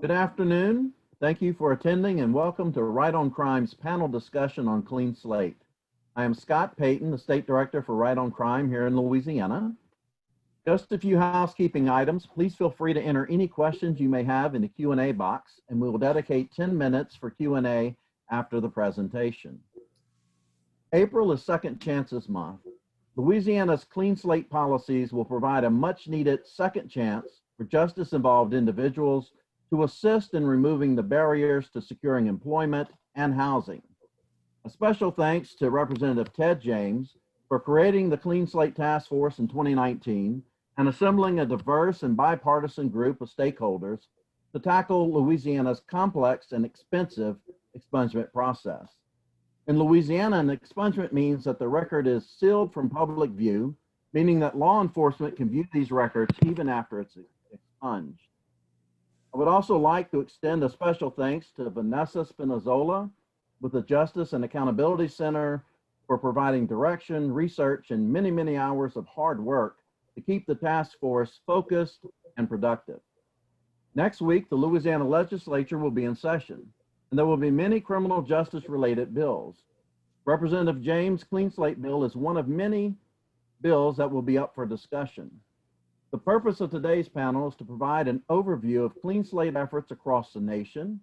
Good afternoon. Thank you for attending and welcome to Right on Crime's panel discussion on Clean Slate. I am Scott Peyton, the State Director for Right on Crime here in Louisiana. Just a few housekeeping items. Please feel free to enter any questions you may have in the Q&A box, and we will dedicate 10 minutes for Q&A after the presentation. April is Second Chances Month. Louisiana's Clean Slate policies will provide a much-needed second chance for justice-involved individuals to assist in removing the barriers to securing employment and housing. A special thanks to Representative Ted James for creating the Clean Slate Task Force in 2019 and assembling a diverse and bipartisan group of stakeholders to tackle Louisiana's complex and expensive expungement process. In Louisiana, an expungement means that the record is sealed from public view, meaning that law enforcement can view these records even after it's expunged. I would also like to extend a special thanks to Vanessa Spinazzola with the Justice and Accountability Center for providing direction, research, and many, many hours of hard work to keep the task force focused and productive. Next week, the Louisiana legislature will be in session, and there will be many criminal justice related bills. Representative James' Clean Slate bill is one of many bills that will be up for discussion. The purpose of today's panel is to provide an overview of Clean Slate efforts across the nation,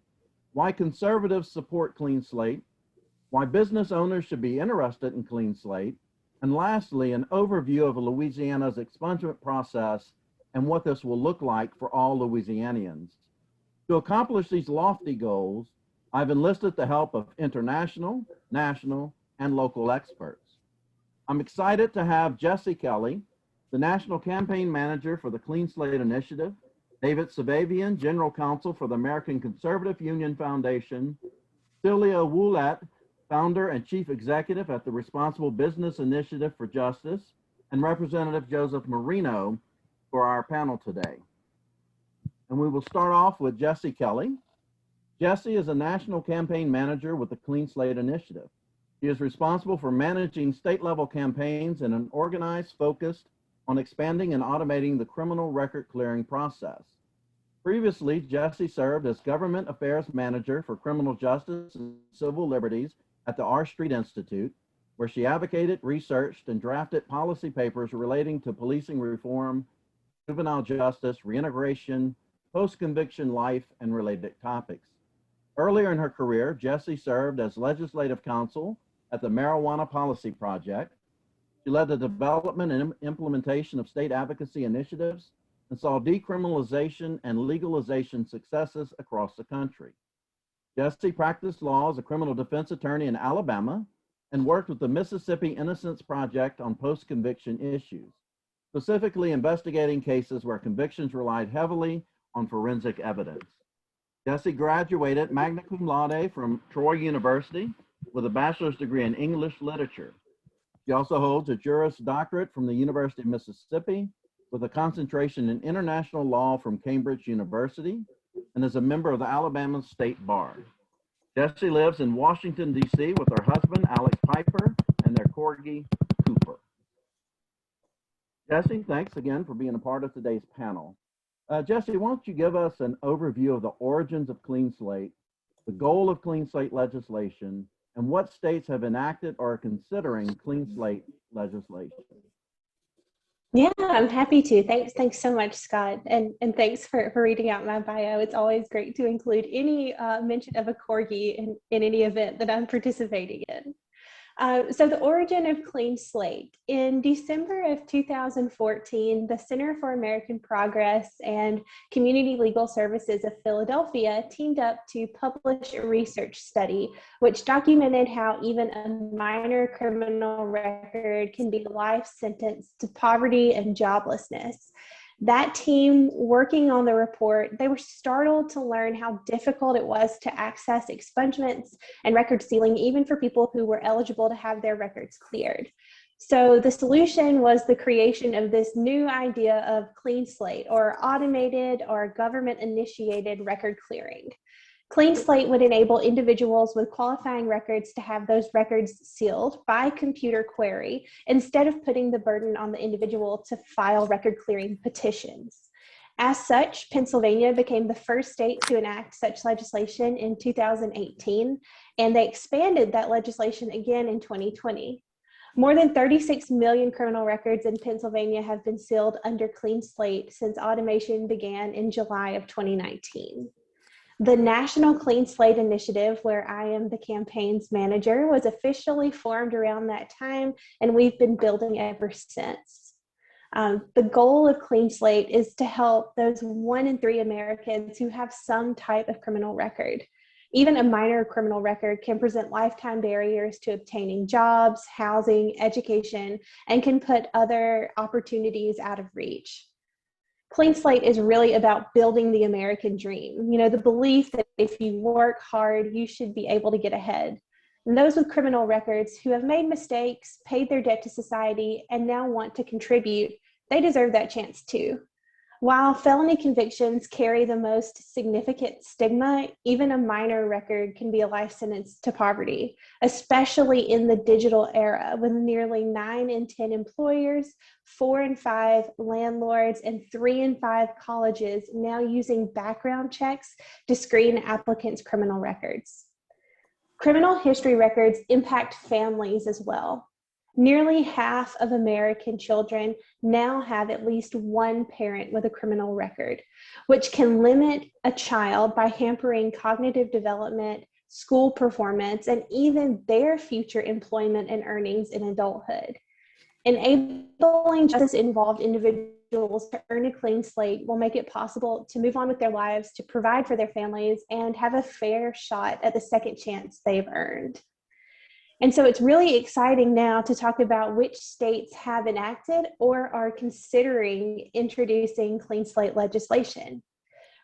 why conservatives support Clean Slate, why business owners should be interested in Clean Slate, and lastly, an overview of Louisiana's expungement process and what this will look like for all Louisianians. To accomplish these lofty goals, I've enlisted the help of international, national, and local experts. I'm excited to have Jesse Kelley, the National Campaign Manager for the Clean Slate Initiative, David Safavian, General Counsel for the American Conservative Union Foundation, Celia Ouellette, Founder and Chief Executive at the Responsible Business Initiative for Justice, and Representative Joseph Marino for our panel today. And we will start off with Jesse Kelley. Jesse is a National Campaign Manager with the Clean Slate Initiative. He is responsible for managing state-level campaigns in an organized, focused on expanding and automating the criminal record clearing process. Previously, Jesse served as Government Affairs Manager for Criminal Justice and Civil Liberties at the R Street Institute, where she advocated, researched, and drafted policy papers relating to policing reform, juvenile justice, reintegration, post-conviction life, and related topics. Earlier in her career, Jesse served as Legislative Counsel at the Marijuana Policy Project. She led the development and implementation of state advocacy initiatives and saw decriminalization and legalization successes across the country. Jesse practiced law as a criminal defense attorney in Alabama and worked with the Mississippi Innocence Project on post-conviction issues, specifically investigating cases where convictions relied heavily on forensic evidence. Jesse graduated magna cum laude from Troy University with a bachelor's degree in English literature. She also holds a Juris Doctorate from the University of Mississippi with a concentration in international law from Cambridge University and is a member of the Alabama State Bar. Jesse lives in Washington, D.C. with her husband, Alex Piper, and their corgi, Cooper. Jesse, thanks again for being a part of today's panel. Jesse, why don't you give us an overview of the origins of Clean Slate, the goal of Clean Slate legislation, and what states have enacted or are considering Clean Slate legislation? Yeah, I'm happy to. Thanks so much, Scott. And thanks for reading out my bio. It's always great to include any mention of a corgi in any event that I'm participating in. So the origin of Clean Slate. In December of 2014, the Center for American Progress and Community Legal Services of Philadelphia teamed up to publish a research study which documented how even a minor criminal record can be a life sentence to poverty and joblessness. That team working on the report, they were startled to learn how difficult it was to access expungements and record sealing, even for people who were eligible to have their records cleared. So the solution was the creation of this new idea of Clean Slate, or automated or government-initiated record clearing. Clean Slate would enable individuals with qualifying records to have those records sealed by computer query instead of putting the burden on the individual to file record clearing petitions. As such, Pennsylvania became the first state to enact such legislation in 2018, and they expanded that legislation again in 2020. More than 36 million criminal records in Pennsylvania have been sealed under Clean Slate since automation began in July of 2019. The National Clean Slate Initiative, where I am the campaign's manager, was officially formed around that time, and we've been building ever since. The goal of Clean Slate is to help those 1 in 3 Americans who have some type of criminal record. Even a minor criminal record can present lifetime barriers to obtaining jobs, housing, education, and can put other opportunities out of reach. Clean Slate is really about building the American dream. You know, the belief that if you work hard, you should be able to get ahead. And those with criminal records who have made mistakes, paid their debt to society, and now want to contribute, they deserve that chance too. While felony convictions carry the most significant stigma, even a minor record can be a life sentence to poverty, especially in the digital era when nearly 9 in 10 employers, 4 in 5 landlords, and 3 in 5 colleges now using background checks to screen applicants' criminal records. Criminal history records impact families as well. Nearly half of American children now have at least one parent with a criminal record, which can limit a child by hampering cognitive development, school performance, and even their future employment and earnings in adulthood. Enabling justice-involved individuals to earn a clean slate will make it possible to move on with their lives, to provide for their families, and have a fair shot at the second chance they've earned. And so it's really exciting now to talk about which states have enacted or are considering introducing clean slate legislation.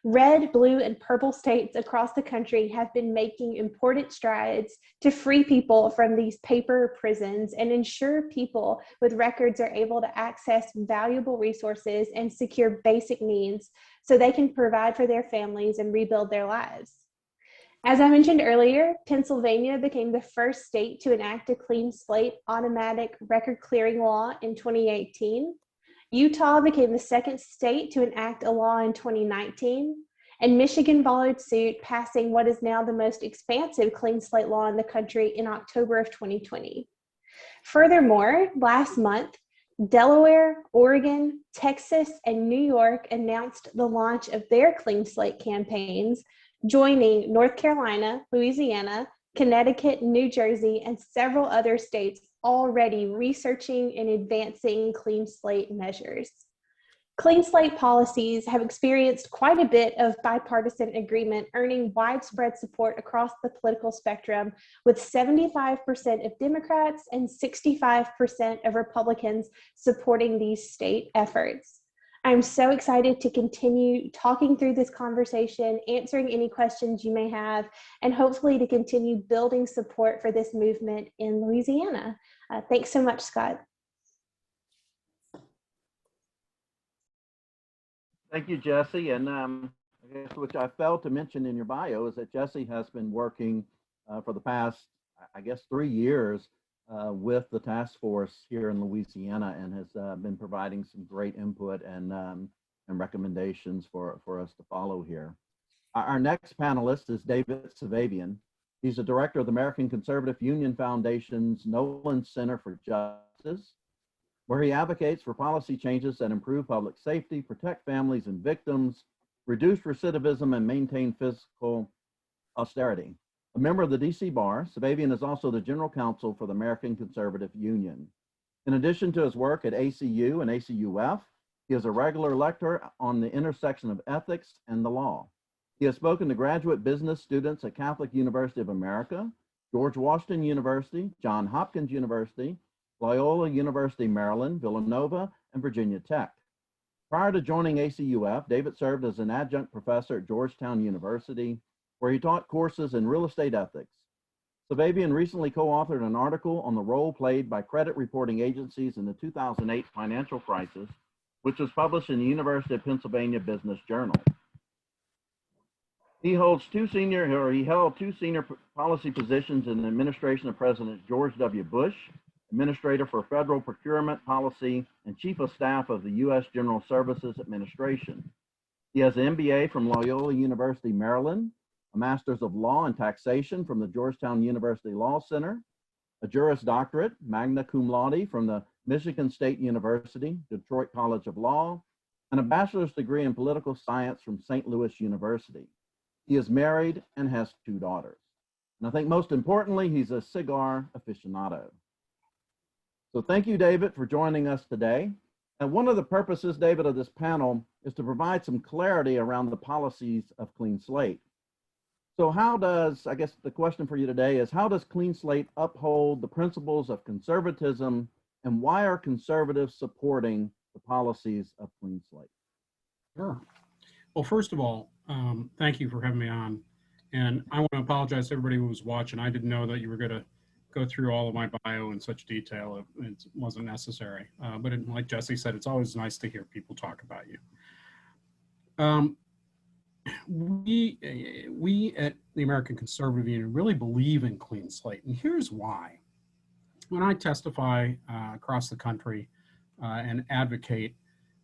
Red, blue, and purple states across the country have been making important strides to free people from these paper prisons and ensure people with records are able to access valuable resources and secure basic needs so they can provide for their families and rebuild their lives. As I mentioned earlier, Pennsylvania became the first state to enact a clean slate automatic record clearing law in 2018. Utah became the second state to enact a law in 2019, and Michigan followed suit, passing what is now the most expansive clean slate law in the country in October of 2020. Furthermore, last month, Delaware, Oregon, Texas, and New York announced the launch of their clean slate campaigns, joining North Carolina, Louisiana, Connecticut, New Jersey, and several other states already researching and advancing clean slate measures. Clean slate policies have experienced quite a bit of bipartisan agreement, earning widespread support across the political spectrum, with 75% of Democrats and 65% of Republicans supporting these state efforts. I'm so excited to continue talking through this conversation, answering any questions you may have, and hopefully to continue building support for this movement in Louisiana. Thanks so much, Scott. Thank you, Jesse. And I guess which I failed to mention in your bio is that Jesse has been working for the past, I guess, 3 years with the task force here in Louisiana, and has been providing some great input and recommendations for us to follow here. Our next panelist is David Safavian. He's the director of the American Conservative Union Foundation's Nolan Center for Justice, where he advocates for policy changes that improve public safety, protect families and victims, reduce recidivism, and maintain fiscal austerity. A member of the DC Bar, Safavian is also the General Counsel for the American Conservative Union. In addition to his work at ACU and ACUF, he is a regular lecturer on the intersection of ethics and the law. He has spoken to graduate business students at Catholic University of America, George Washington University, Johns Hopkins University, Loyola University, Maryland, Villanova, and Virginia Tech. Prior to joining ACUF, David served as an adjunct professor at Georgetown University, where he taught courses in real estate ethics. Safavian recently co-authored an article on the role played by credit reporting agencies in the 2008 financial crisis, which was published in the University of Pennsylvania Business Journal. He held two senior policy positions in the administration of President George W. Bush, Administrator for Federal Procurement Policy, and Chief of Staff of the U.S. General Services Administration. He has an MBA from Loyola University, Maryland, a Master's of Law and Taxation from the Georgetown University Law Center, a Juris Doctorate, magna cum laude from the Michigan State University, Detroit College of Law, and a bachelor's degree in political science from St. Louis University. He is married and has 2 daughters. And I think most importantly, he's a cigar aficionado. So thank you, David, for joining us today. And one of the purposes, David, of this panel is to provide some clarity around the policies of Clean Slate. So how does, I guess the question for you today is, how does Clean Slate uphold the principles of conservatism, and why are conservatives supporting the policies of Clean Slate? Sure. Well, first of all, thank you for having me on. And I want to apologize to everybody who was watching. I didn't know that you were going to go through all of my bio in such detail. It wasn't necessary. But like Jesse said, it's always nice to hear people talk about you. We at the American Conservative Union really believe in Clean Slate, and here's why. When I testify across the country and advocate,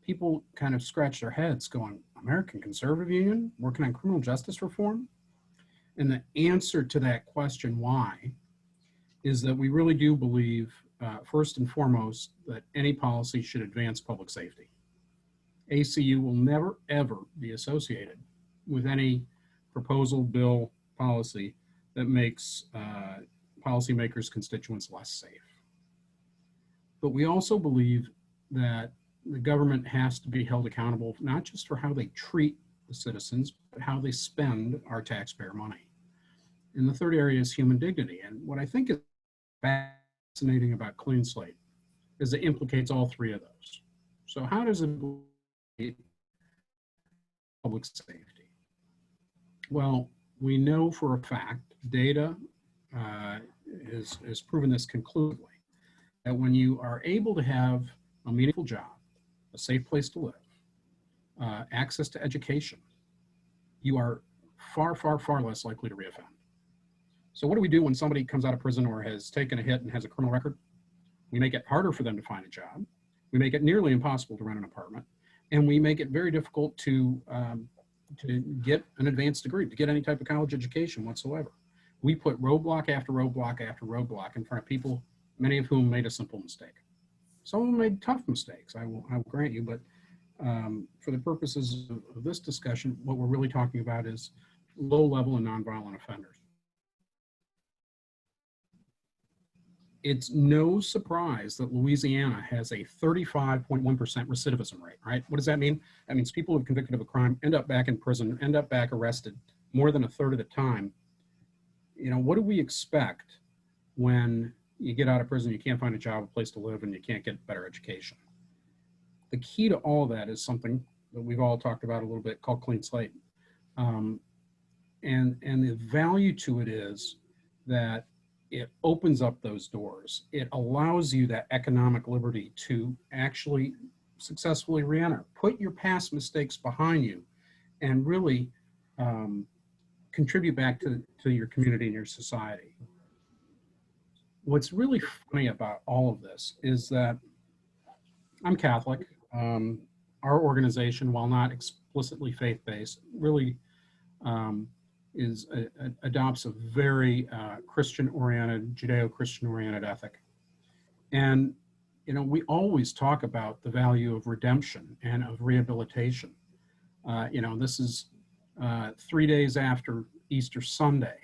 people kind of scratch their heads going, American Conservative Union working on criminal justice reform? And the answer to that question, why, is that we really do believe, first and foremost, that any policy should advance public safety. ACU will never, ever be associated with any proposal, bill, policy that makes policymakers' constituents less safe. But we also believe that the government has to be held accountable, not just for how they treat the citizens, but how they spend our taxpayer money. And the third area is human dignity. And what I think is fascinating about Clean Slate is it implicates all 3 of those. So how does it implicate public safety? Well, we know for a fact, data has proven this conclusively, that when you are able to have a meaningful job, a safe place to live, access to education, you are far, far, far less likely to reoffend. So what do we do when somebody comes out of prison or has taken a hit and has a criminal record? We make it harder for them to find a job. We make it nearly impossible to rent an apartment. And we make it very difficult to get an advanced degree, to get any type of college education whatsoever. We put roadblock after roadblock after roadblock in front of people, many of whom made a simple mistake. Some of them made tough mistakes, I will grant you, but for the purposes of this discussion, what we're really talking about is low-level and nonviolent offenders. It's no surprise that Louisiana has a 35.1% recidivism rate, right? What does that mean? That means people who are convicted of a crime end up back in prison, end up back arrested more than a third of the time. You know, what do we expect when you get out of prison, you can't find a job, a place to live, and you can't get better education? The key to all of that is something that we've all talked about a little bit called Clean Slate. And the value to it is that it opens up those doors. It allows you that economic liberty to actually successfully re-enter. Put your past mistakes behind you and really contribute back to your community and your society. What's really funny about all of this is that I'm Catholic. Our organization, while not explicitly faith-based, really adopts a very Christian-oriented, Judeo-Christian-oriented ethic. And, you know, we always talk about the value of redemption and of rehabilitation. You know, this is 3 days after Easter Sunday.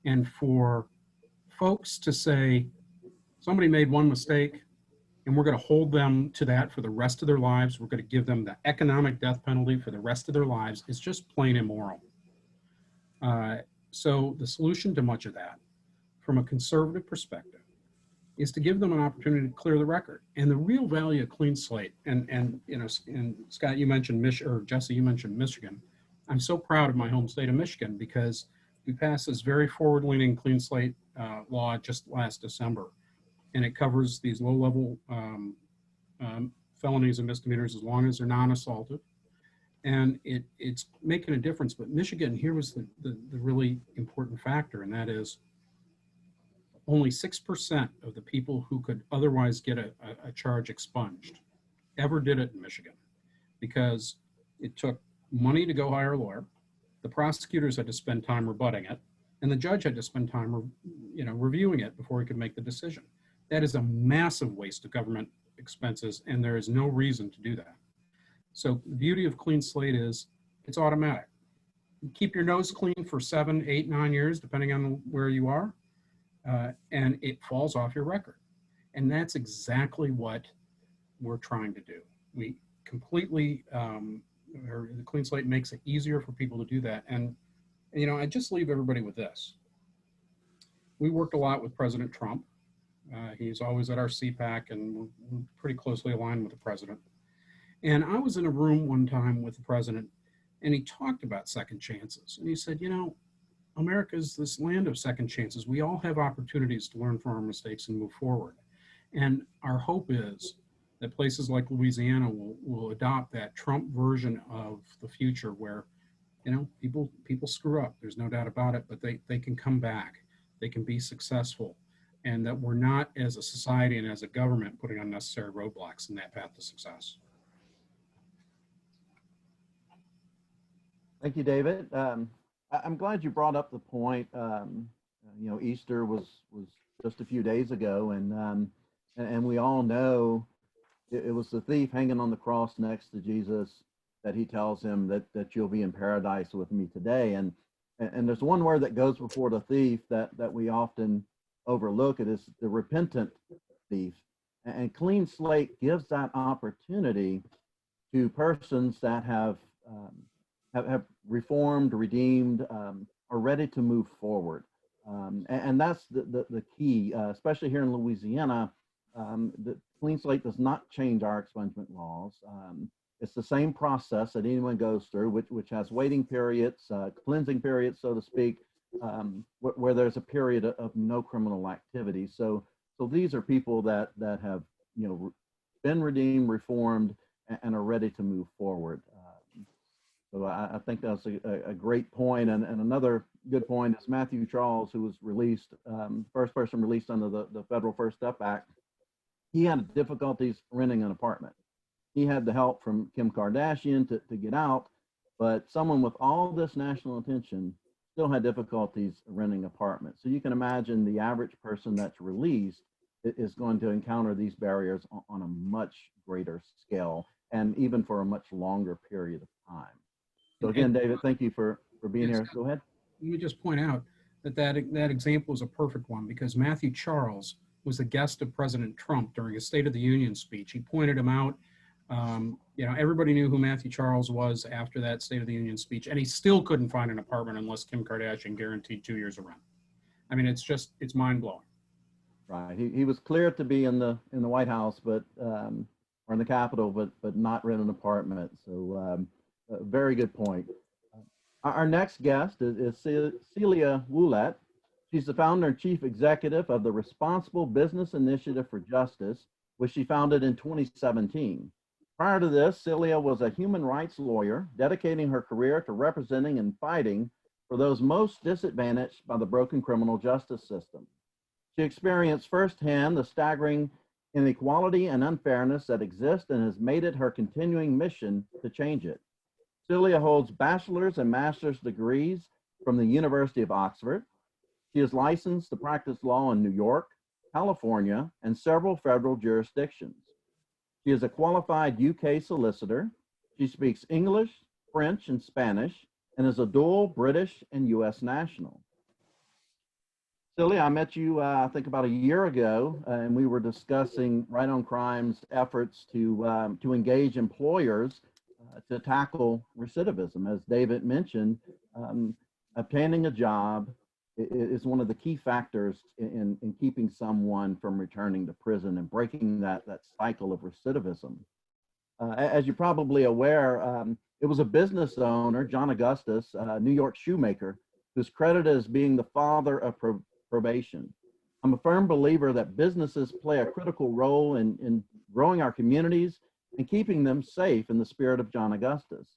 And for folks to say, somebody made one mistake, and we're going to hold them to that for the rest of their lives, we're going to give them the economic death penalty for the rest of their lives, is just plain immoral. So the solution to much of that, from a conservative perspective, is to give them an opportunity to clear the record. And the real value of Clean Slate, and you know, and Scott, you mentioned or Jesse, you mentioned Michigan. I'm so proud of my home state of Michigan because we passed this very forward-leaning Clean Slate law just last December, and it covers these low-level felonies and misdemeanors as long as they're non-assaultive. And it's making a difference. But Michigan, here was the really important factor, and that is only 6% of the people who could otherwise get a charge expunged ever did it in Michigan, because it took money to go hire a lawyer. The prosecutors had to spend time rebutting it, and the judge had to spend time, reviewing it before he could make the decision. That is a massive waste of government expenses, and there is no reason to do that. So the beauty of Clean Slate is it's automatic. You keep your nose clean for 7, 8, 9 years, depending on where you are, and it falls off your record. And that's exactly what we're trying to do. We completely, the Clean Slate makes it easier for people to do that. And, I just leave everybody with this. We worked a lot with President Trump. He's always at our CPAC, and we're pretty closely aligned with the president. And I was in a room one time with the president, and he talked about second chances. And he said, America's this land of second chances. We all have opportunities to learn from our mistakes and move forward. And our hope is that places like Louisiana will adopt that Trump version of the future where, people screw up. There's no doubt about it, but they can come back. They can be successful. And that we're not, as a society and as a government, putting unnecessary roadblocks in that path to success. Thank you, David. I'm glad you brought up the point. Easter was just a few days ago, and we all know it was the thief hanging on the cross next to Jesus that he tells him that you'll be in paradise with me today. And there's one word that goes before the thief that we often overlook. It is the repentant thief. And Clean Slate gives that opportunity to persons that have reformed, redeemed, are ready to move forward. And that's the key, especially here in Louisiana. The Clean Slate does not change our expungement laws. It's the same process that anyone goes through, which has waiting periods, cleansing periods, so to speak, where there's a period of no criminal activity. So these are people that have been redeemed, reformed, and are ready to move forward. So I think that's a great point. And another good point is Matthew Charles, who was released, first person released under the Federal First Step Act. He had difficulties renting an apartment. He had the help from Kim Kardashian to get out, but someone with all this national attention still had difficulties renting apartments. So you can imagine the average person that's released is going to encounter these barriers on a much greater scale, and even for a much longer period of time. So again, David, thank you for being here. Go ahead. Let me just point out that example is a perfect one, because Matthew Charles was a guest of President Trump during his State of the Union speech. He pointed him out. Everybody knew who Matthew Charles was after that State of the Union speech, and he still couldn't find an apartment unless Kim Kardashian guaranteed 2 years of rent. I mean, it's mind blowing. Right. He was cleared to be in the White House, but or in the Capitol, but not rent an apartment. So very good point. Our next guest is Celia Ouellette. She's the founder and chief executive of the Responsible Business Initiative for Justice, which she founded in 2017. Prior to this, Celia was a human rights lawyer, dedicating her career to representing and fighting for those most disadvantaged by the broken criminal justice system. She experienced firsthand the staggering inequality and unfairness that exist and has made it her continuing mission to change it. Celia holds bachelor's and master's degrees from the University of Oxford. She is licensed to practice law in New York, California, and several federal jurisdictions. She is a qualified UK solicitor. She speaks English, French, and Spanish, and is a dual British and US national. Celia, I met you, I think about a year ago, and we were discussing Right on Crime's efforts to engage employers to tackle recidivism. As David mentioned, obtaining a job is one of the key factors in keeping someone from returning to prison and breaking that cycle of recidivism. As you're probably aware, it was a business owner, John Augustus, a New York shoemaker, who's credited as being the father of probation. I'm a firm believer that businesses play a critical role in growing our communities and keeping them safe in the spirit of John Augustus.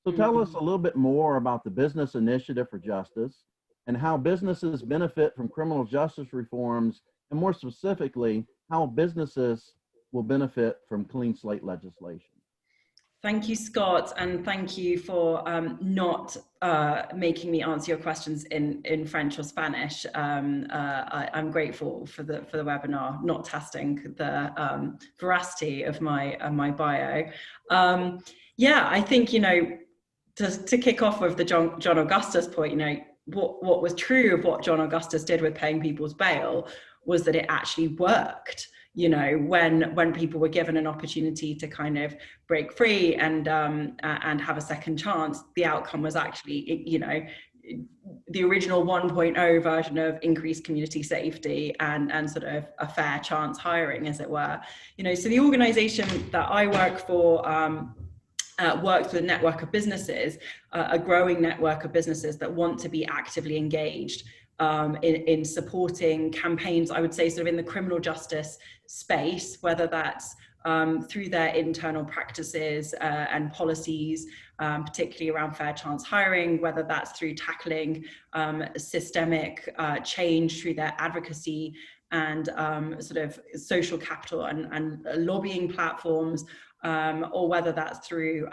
So tell us a little bit more about the Business Initiative for Justice and how businesses benefit from criminal justice reforms, and more specifically, how businesses will benefit from Clean Slate legislation. Thank you, Scott, and thank you for not making me answer your questions in French or Spanish. I'm grateful for the webinar, not testing the veracity of my bio. Yeah, I think, you know, to kick off with the John Augustus point, you know, what was true of what John Augustus did with paying people's bail was that it actually worked. You know, when people were given an opportunity to kind of break free and have a second chance, the outcome was actually, you know, the original 1.0 version of increased community safety and sort of a fair chance hiring, as it were. You know, so the organization that I work for works with a network of businesses, a growing network of businesses that want to be actively engaged in supporting campaigns, I would say, sort of in the criminal justice space, whether that's through their internal practices and policies, particularly around fair chance hiring, whether that's through tackling systemic change through their advocacy and sort of social capital and lobbying platforms, or whether that's through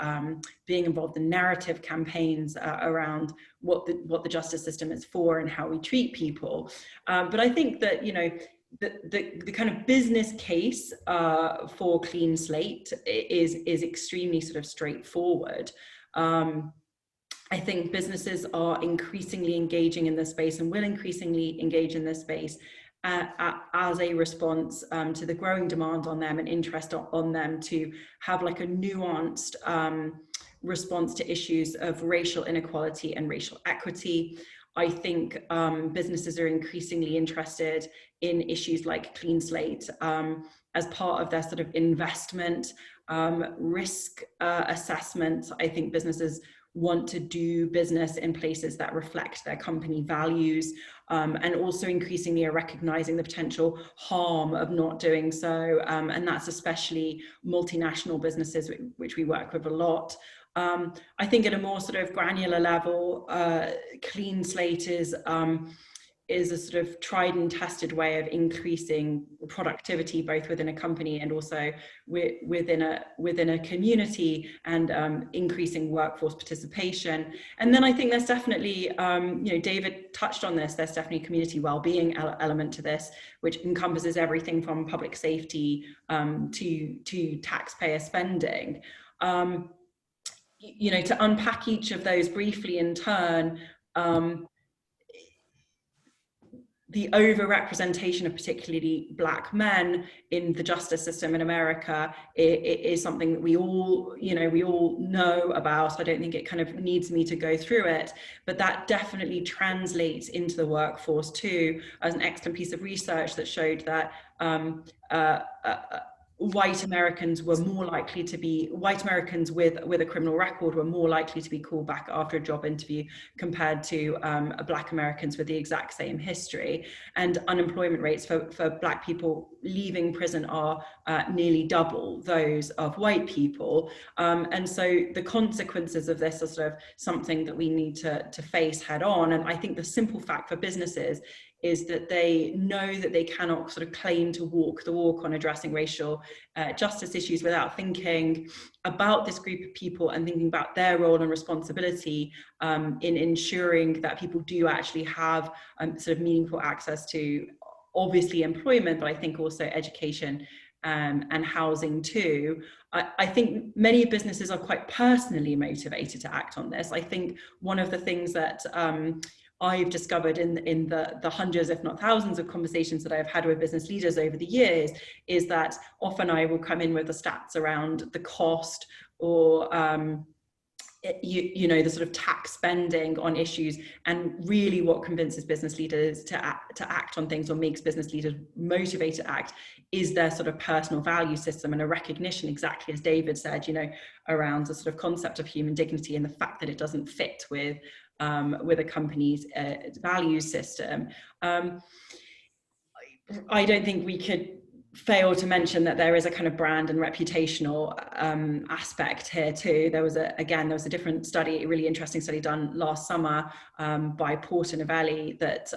being involved in narrative campaigns around what the justice system is for and how we treat people. But I think that, you know, the kind of business case for Clean Slate is extremely sort of straightforward. I think businesses are increasingly engaging in this space and will increasingly engage in this space as a response to the growing demand on them and interest on them to have like a nuanced response to issues of racial inequality and racial equity. I think businesses are increasingly interested in issues like Clean Slate as part of their sort of investment risk assessment. I think businesses want to do business in places that reflect their company values, and also increasingly are recognizing the potential harm of not doing so. And that's especially multinational businesses, which we work with a lot. I think at a more sort of granular level, Clean Slate is a sort of tried and tested way of increasing productivity, both within a company and also within a community, and increasing workforce participation. And then I think there's definitely, you know, David touched on this, there's definitely a community well-being element to this, which encompasses everything from public safety to taxpayer spending. You know, to unpack each of those briefly in turn, the overrepresentation of particularly Black men in the justice system in America is something that we all know about. I don't think it kind of needs me to go through it, but that definitely translates into the workforce too. As an excellent piece of research that showed that white Americans were more likely to be, white Americans with a criminal record were more likely to be called back after a job interview compared to Black Americans with the exact same history. And unemployment rates for Black people leaving prison are nearly double those of white people. And so the consequences of this are sort of something that we need to face head on. And I think the simple fact for businesses is that they know that they cannot sort of claim to walk the walk on addressing racial justice issues without thinking about this group of people and thinking about their role and responsibility in ensuring that people do actually have sort of meaningful access to, obviously, employment, but I think also education and housing too. I think many businesses are quite personally motivated to act on this. I think one of the things that I've discovered in the hundreds, if not thousands, of conversations that I've had with business leaders over the years is that often I will come in with the stats around the cost or you know, the sort of tax spending on issues, and really what convinces business leaders to act on things or makes business leaders motivated to act is their sort of personal value system and a recognition, exactly as David said, you know, around the sort of concept of human dignity and the fact that it doesn't fit with a company's value system. I don't think we could fail to mention that there is a kind of brand and reputational aspect here too. There was a different study, a really interesting study done last summer by Porter Novelli that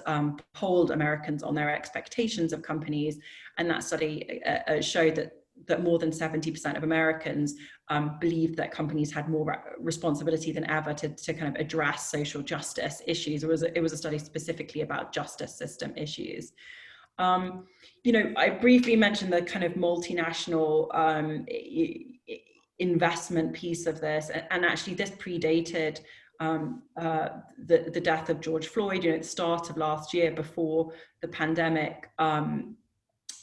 polled Americans on their expectations of companies, and that study showed that that more than 70% of Americans believed that companies had more responsibility than ever to kind of address social justice issues. It was a study specifically about justice system issues. I briefly mentioned the kind of multinational investment piece of this, and actually this predated the death of George Floyd. At the start of last year, before the pandemic,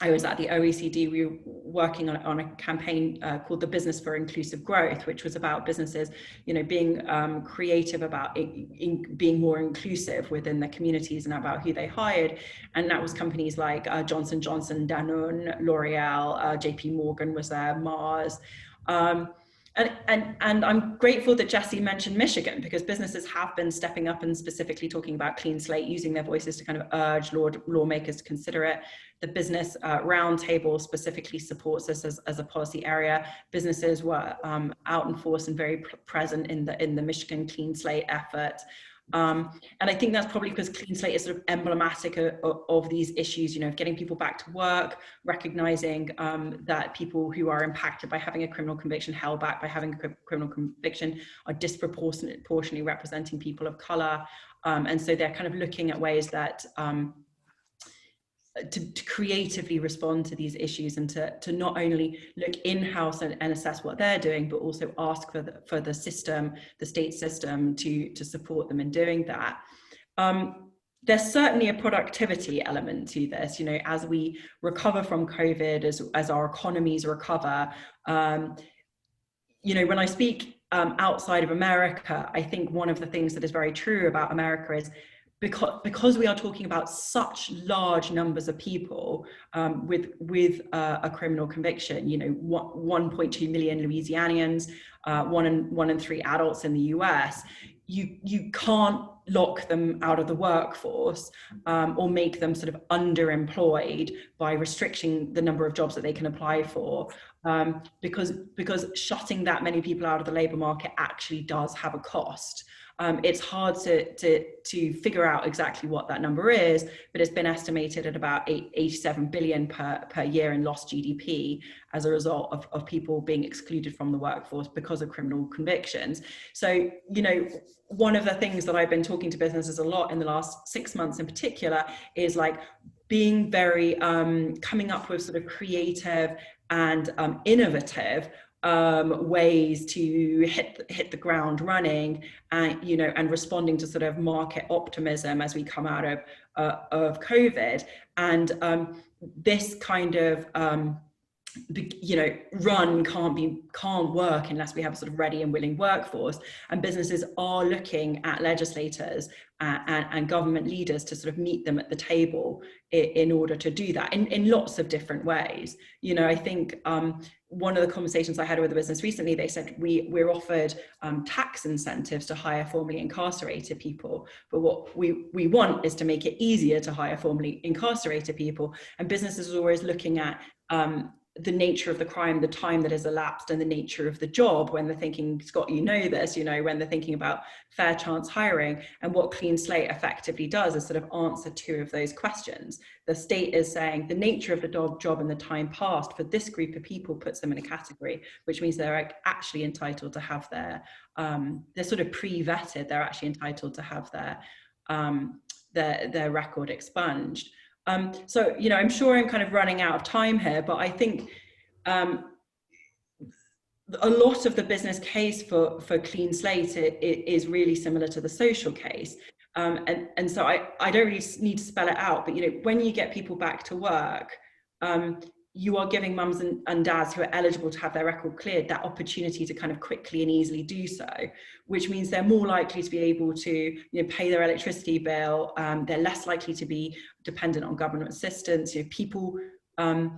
I was at the OECD. We were working on a campaign called the Business for Inclusive Growth, which was about businesses, being creative about being more inclusive within the communities and about who they hired. And that was companies like Johnson & Johnson, Danone, L'Oreal, JP Morgan was there, Mars. And I'm grateful that Jesse mentioned Michigan, because businesses have been stepping up and specifically talking about Clean Slate, using their voices to kind of urge lawmakers to consider it. The Business Roundtable specifically supports this as a policy area. Businesses were out in force and very present in the Michigan Clean Slate effort. And I think that's probably because Clean Slate is sort of emblematic of these issues, of getting people back to work, recognizing that people who are impacted by having a criminal conviction, held back by having a criminal conviction, are disproportionately representing people of color. And so they're kind of looking at ways that to creatively respond to these issues, and to not only look in-house and assess what they're doing, but also ask for the system, the state system, to support them in doing that. There's certainly a productivity element to this, as we recover from COVID, as our economies recover. When I speak outside of America, I think one of the things that is very true about America is, because we are talking about such large numbers of people with a criminal conviction, 1.2 million Louisianians, one in 3 adults in the US, you can't lock them out of the workforce or make them sort of underemployed by restricting the number of jobs that they can apply for, because shutting that many people out of the labor market actually does have a cost. It's hard to figure out exactly what that number is, but it's been estimated at about 87 billion per year in lost GDP as a result of people being excluded from the workforce because of criminal convictions. So, one of the things that I've been talking to businesses a lot in the last 6 months in particular is like being very, coming up with sort of creative and innovative ways to hit the ground running, and responding to sort of market optimism as we come out of COVID. And this kind of run can't work unless we have a sort of ready and willing workforce, and businesses are looking at legislators and government leaders to sort of meet them at the table in order to do that in lots of different ways. I think one of the conversations I had with a business recently, they said we're offered tax incentives to hire formerly incarcerated people, but what we want is to make it easier to hire formerly incarcerated people. And businesses are always looking at the nature of the crime, the time that has elapsed, and the nature of the job when they're thinking, Scott, when they're thinking about fair chance hiring. And what Clean Slate effectively does is sort of answer 2 of those questions. The state is saying the nature of the job and the time passed for this group of people puts them in a category, which means they're actually entitled to have they're sort of pre-vetted, they're actually entitled to have their record expunged. So, I'm sure I'm kind of running out of time here, but I think a lot of the business case for Clean Slate is really similar to the social case. And so I don't really need to spell it out, but, when you get people back to work, you are giving mums and dads who are eligible to have their record cleared that opportunity to kind of quickly and easily do so, which means they're more likely to be able to pay their electricity bill. They're less likely to be dependent on government assistance. People are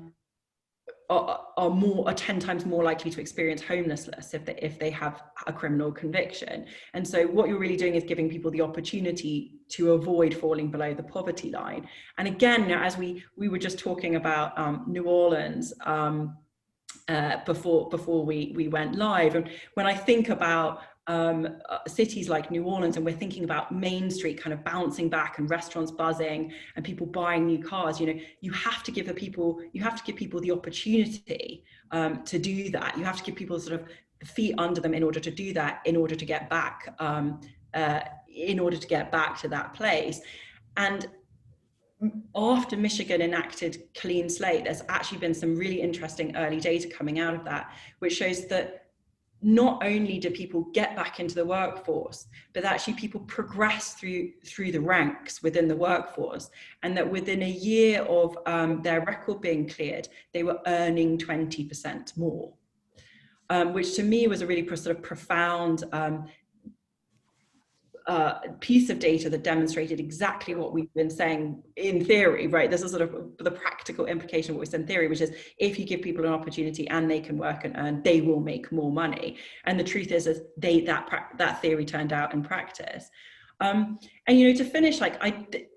10 times more likely to experience homelessness if they have a criminal conviction. And so what you're really doing is giving people the opportunity to avoid falling below the poverty line. And again, as we were just talking about New Orleans before we went live, and when I think about cities like New Orleans, and we're thinking about Main Street kind of bouncing back and restaurants buzzing and people buying new cars, you know, you have to give people the opportunity to do that. You have to give people sort of the feet under them in order to do that, in order to get back to that place. And after Michigan enacted Clean Slate, there's actually been some really interesting early data coming out of that, which shows that not only do people get back into the workforce, but actually people progress through the ranks within the workforce, and that within a year of their record being cleared, they were earning 20% more, which to me was a really sort of profound piece of data that demonstrated exactly what we've been saying in theory, right? This is sort of the practical implication of what we said in theory, which is if you give people an opportunity and they can work and earn, they will make more money. And the truth is that theory turned out in practice. And you know, to finish, like I think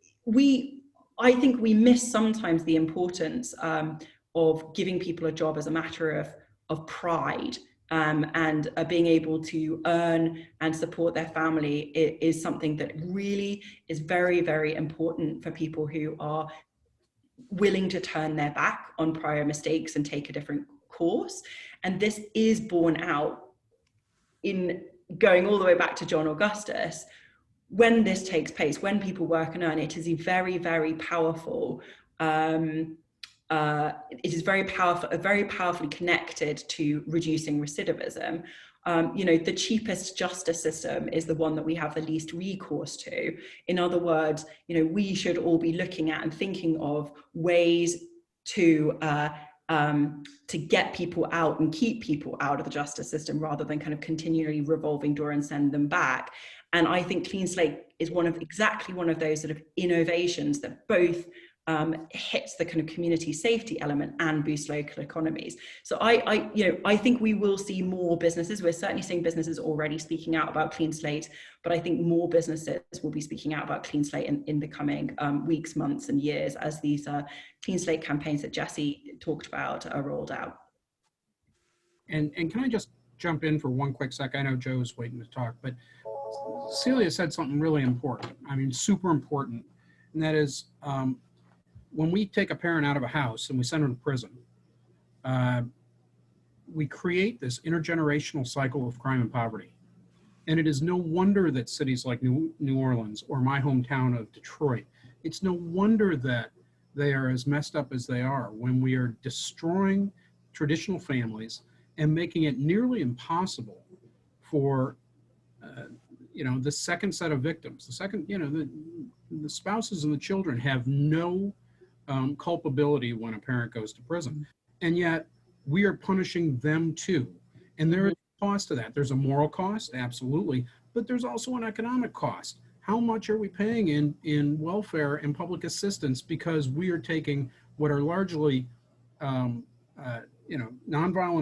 we miss sometimes the importance of giving people a job as a matter of pride. And being able to earn and support their family is something that really is very, very important for people who are willing to turn their back on prior mistakes and take a different course. And this is borne out in going all the way back to John Augustus. When this takes place, when people work and earn, it is a very, very powerful it is very powerfully connected to reducing recidivism. You know, the cheapest justice system is the one that we have the least recourse to. In other words, you know, we should all be looking at and thinking of ways to get people out and keep people out of the justice system, rather than kind of continually revolving door and send them back. And I think Clean Slate is exactly one of those sort of innovations that both hits the kind of community safety element and boosts local economies. So I think we will see more businesses. We're certainly seeing businesses already speaking out about Clean Slate, but I think more businesses will be speaking out about Clean Slate in the coming weeks, months, and years as these Clean Slate campaigns that Jesse talked about are rolled out. And can I just jump in for one quick sec? I know Joe's waiting to talk, but Celia said something really important. I mean, super important, and that is, when we take a parent out of a house and we send them to prison, we create this intergenerational cycle of crime and poverty. And it is no wonder that cities like New Orleans or my hometown of Detroit, it's no wonder that they are as messed up as they are, when we are destroying traditional families and making it nearly impossible for you know, the second set of victims, the spouses and the children have no culpability when a parent goes to prison. And yet we are punishing them too. And there is a cost to that. There's a moral cost, absolutely, but there's also an economic cost. How much are we paying in welfare and public assistance because we are taking what are largely nonviolent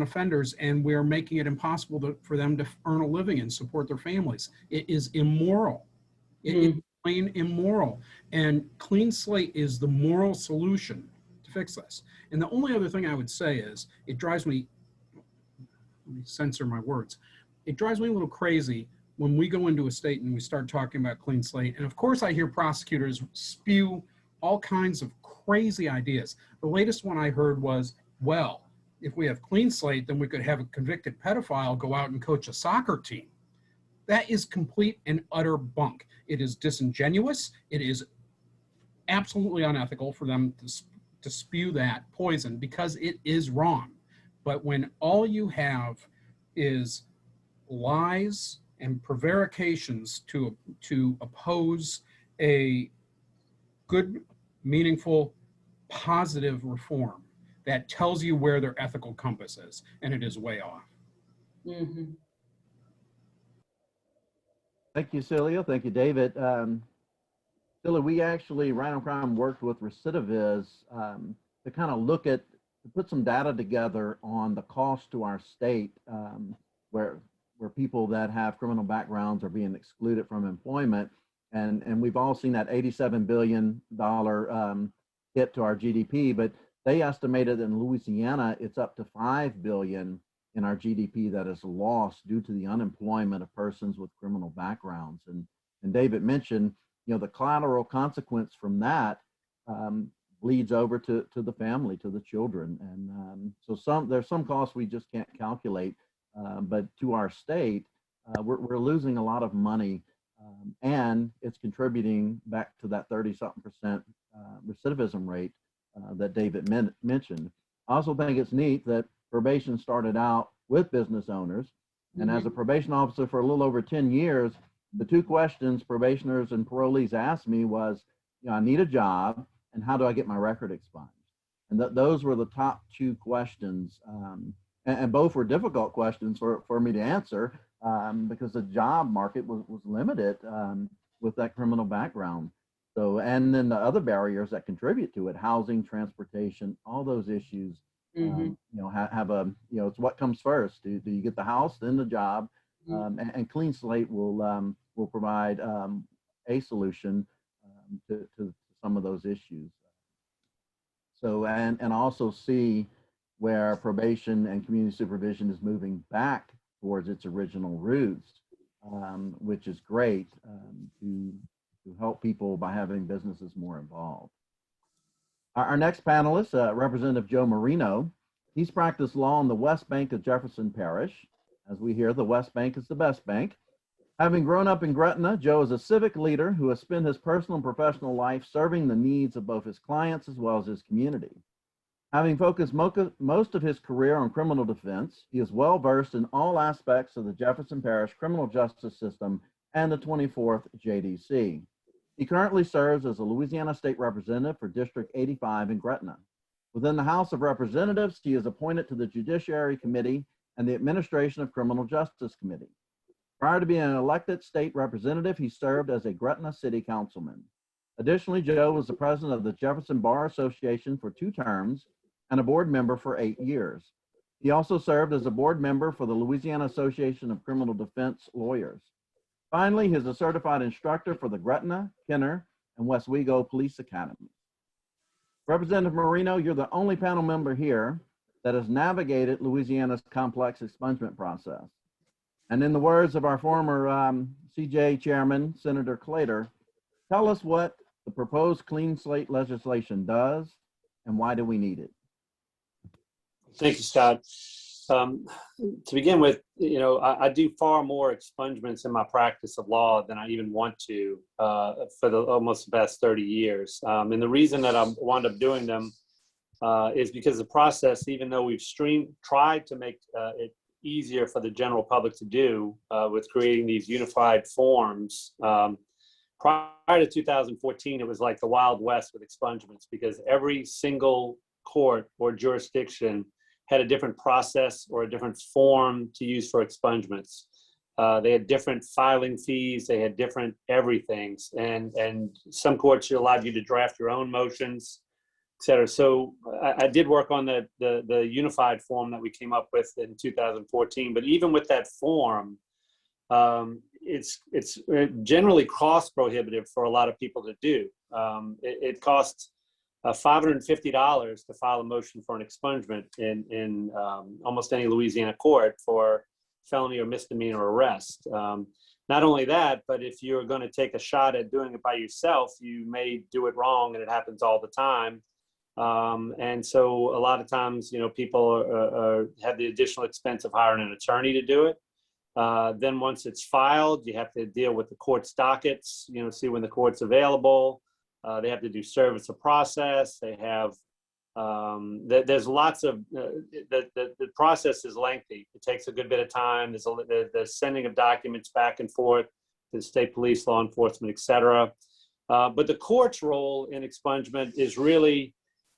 offenders, and we're making it impossible for them to earn a living and support their families? It is immoral. It's plain immoral. And Clean Slate is the moral solution to fix this. And the only other thing I would say is, it drives me, let me censor my words, it drives me a little crazy when we go into a state and we start talking about Clean Slate. And of course I hear prosecutors spew all kinds of crazy ideas. The latest one I heard was, well, if we have Clean Slate, then we could have a convicted pedophile go out and coach a soccer team. That is complete and utter bunk. It is disingenuous. It is absolutely unethical for them to spew that poison, because it is wrong. But when all you have is lies and prevarications to oppose a good, meaningful, positive reform that tells you where their ethical compass is, and it is way off. Mm-hmm. Thank you, Celia. Thank you, David. Celia, we actually, Right on Crime, worked with recidivists to kind of to put some data together on the cost to our state, where people that have criminal backgrounds are being excluded from employment. And we've all seen that $87 billion hit to our GDP, but they estimated in Louisiana it's up to $5 billion in our GDP that is lost due to the unemployment of persons with criminal backgrounds. And David mentioned, the collateral consequence from that bleeds over to the family, to the children. And so there's some costs we just can't calculate, but to our state, we're losing a lot of money, and it's contributing back to that 30-something% recidivism rate that David mentioned. I also think it's neat that probation started out with business owners. And as a probation officer for a little over 10 years, the two questions probationers and parolees asked me was, I need a job, and how do I get my record expunged? And those were the top two questions. And both were difficult questions for me to answer because the job market was limited with that criminal background. So, and then the other barriers that contribute to it, housing, transportation, all those issues, have a, it's what comes first. Do you get the house, then the job? And Clean Slate will provide a solution to some of those issues. So, and also see where probation and community supervision is moving back towards its original roots, which is great to help people by having businesses more involved. Our next panelist, Representative Joe Marino. He's practiced law on the West Bank of Jefferson Parish. As we hear, the West Bank is the best bank. Having grown up in Gretna, Joe is a civic leader who has spent his personal and professional life serving the needs of both his clients as well as his community. Having focused most of his career on criminal defense, he is well versed in all aspects of the Jefferson Parish criminal justice system and the 24th JDC. He currently serves as a Louisiana State Representative for District 85 in Gretna. Within the House of Representatives, he is appointed to the Judiciary Committee and the Administration of Criminal Justice Committee. Prior to being an elected state representative, he served as a Gretna City Councilman. Additionally, Joe was the president of the Jefferson Bar Association for 2 terms and a board member for 8 years. He also served as a board member for the Louisiana Association of Criminal Defense Lawyers. Finally, he is a certified instructor for the Gretna, Kenner, and Westwego Police Academy. Representative Marino, you're the only panel member here that has navigated Louisiana's complex expungement process. And in the words of our former CJ chairman, Senator Claytor, tell us what the proposed Clean Slate legislation does and why do we need it? Thank you, Scott. To begin with, I do far more expungements in my practice of law than I even want to for almost the past 30 years. And the reason that I wound up doing them is because the process, even though we've tried to make it easier for the general public to do with creating these unified forms, prior to 2014, it was like the Wild West with expungements because every single court or jurisdiction had a different process or a different form to use for expungements. They had different filing fees, they had different everythings, and some courts allowed you to draft your own motions, et cetera. So I did work on the unified form that we came up with in 2014, but even with that form, it's generally cost prohibitive for a lot of people to do. It costs $550 to file a motion for an expungement in almost any Louisiana court for felony or misdemeanor arrest. Not only that, but if you're going to take a shot at doing it by yourself, you may do it wrong, and it happens all the time. And so a lot of times, people have the additional expense of hiring an attorney to do it. Then once it's filed, you have to deal with the court's dockets, see when the court's available. They have to do service of process. They have, there's lots of, the process is lengthy. It takes a good bit of time. There's sending of documents back and forth to the state police, law enforcement, et cetera. But the court's role in expungement is really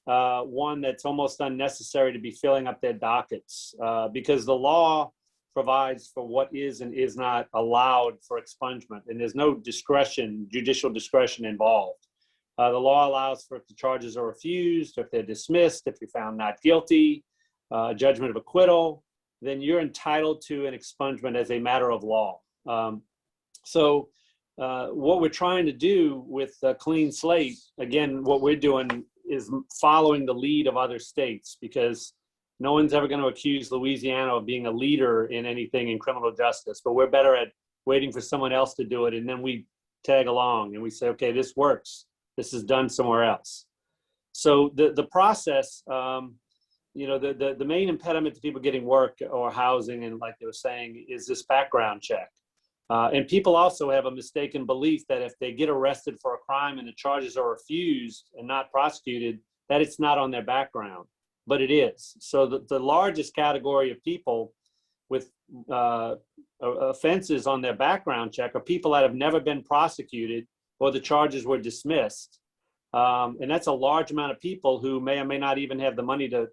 one that's almost unnecessary to be filling up their dockets because the law provides for what is and is not allowed for expungement. And there's no discretion, judicial discretion involved. The law allows for if the charges are refused, or if they're dismissed, if you're found not guilty, judgment of acquittal, then you're entitled to an expungement as a matter of law. So what we're trying to do with Clean Slate, again, what we're doing is following the lead of other states because no one's ever going to accuse Louisiana of being a leader in anything in criminal justice, but we're better at waiting for someone else to do it. And then we tag along and we say, okay, this works. This is done somewhere else. So the process, the main impediment to people getting work or housing, and like they were saying, is this background check. And people also have a mistaken belief that if they get arrested for a crime and the charges are refused and not prosecuted, that it's not on their background, but it is. So the largest category of people with offenses on their background check are people that have never been prosecuted or the charges were dismissed. And that's a large amount of people who may or may not even have the money to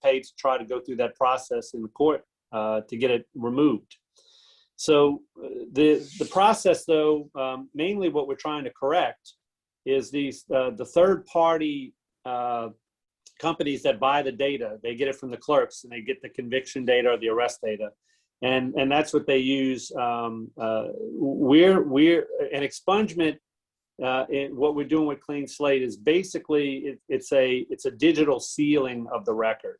pay to try to go through that process in the court to get it removed. So the process, though, mainly what we're trying to correct is these the third party companies that buy the data. They get it from the clerks and they get the conviction data or the arrest data, and that's what they use. We're an expungement. What we're doing with Clean Slate is basically it's a digital sealing of the record.